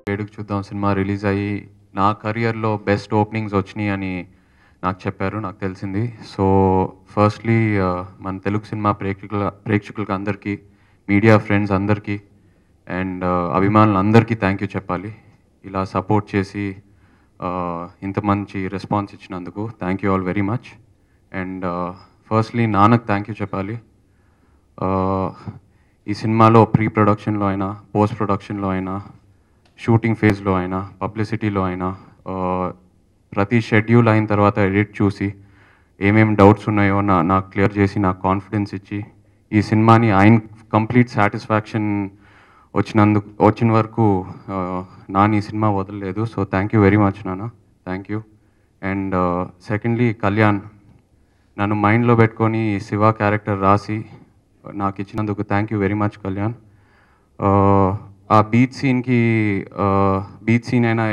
వేడుక చూద్దాం cinema release అయ్యి నా కెరియర్లో బెస్ట్ ఓపెనింగ్స్ వచ్చినాయి అని నాకు చెప్పారు, నాకు తెలిసింది. సో ఫస్ట్లీ మన తెలుగు సినిమా ప్రేక్షకులకు అందరికీ, మీడియా ఫ్రెండ్స్ అందరికీ అండ్ అభిమానులు అందరికీ థ్యాంక్ యూ చెప్పాలి. ఇలా సపోర్ట్ చేసి ఇంత మంచి రెస్పాన్స్ ఇచ్చినందుకు thank you all very much. And firstly నాన్నకు థ్యాంక్ యూ చెప్పాలి. ఈ సినిమాలో ప్రీ ప్రొడక్షన్లో అయినా, పోస్ట్ ప్రొడక్షన్లో అయినా, షూటింగ్ ఫేజ్లో అయినా, పబ్లిసిటీలో అయినా, ప్రతి షెడ్యూల్ అయిన తర్వాత ఎడిట్ చూసి ఏమేమి డౌట్స్ ఉన్నాయో నాకు క్లియర్ చేసి నాకు కాన్ఫిడెన్స్ ఇచ్చి ఈ సినిమాని ఆయన కంప్లీట్ సాటిస్ఫాక్షన్ వచ్చిన వరకు నాన్న ఈ సినిమా వదలలేదు. So thank you very much నాన్న, thank you. And secondly Kalyan నన్ను మైండ్లో పెట్టుకొని శివ క్యారెక్టర్ రాసి నాకు ఇచ్చినందుకు thank you very much Kalyan. ఆ బీచ్ సీన్ అయినా,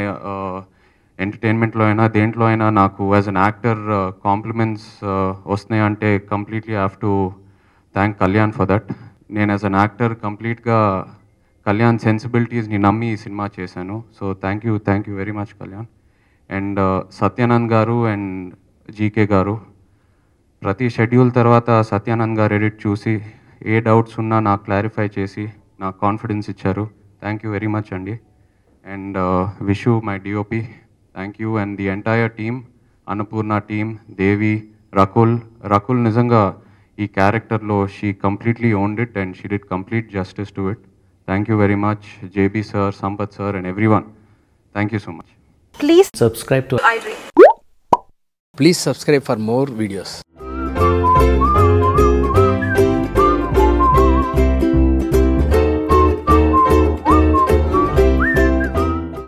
ఎంటర్టైన్మెంట్లో అయినా, దేంట్లో అయినా నాకు యాజ్ అన్ యాక్టర్ కాంప్లిమెంట్స్ వస్తున్నాయి అంటే completely have to thank Kalyan for that. నేను యాజ్ అన్ యాక్టర్ కంప్లీట్గా కళ్యాణ్ సెన్సిబిలిటీస్ని నమ్మి ఈ సినిమా చేశాను. So thank you very much Kalyan. And Satyanand గారు అండ్ జీకే గారు ప్రతి షెడ్యూల్ తర్వాత సత్యానంద్ గారు ఎడిట్ చూసి ఏ డౌట్స్ ఉన్నా నాకు క్లారిఫై చేసి నాకు కాన్ఫిడెన్స్ ఇచ్చారు. థ్యాంక్ యూ వెరీ మచ్ అండి. And wish you my DOP, thank you. And the entire team, Annapurna team, Devi, Rakul నిజంగా ఈ క్యారెక్టర్లో she completely owned it and she did complete justice to it. Thank you very much JB sir, Sampath sir and everyone. Thank you so much. Please subscribe to iDream. Please subscribe for more videos.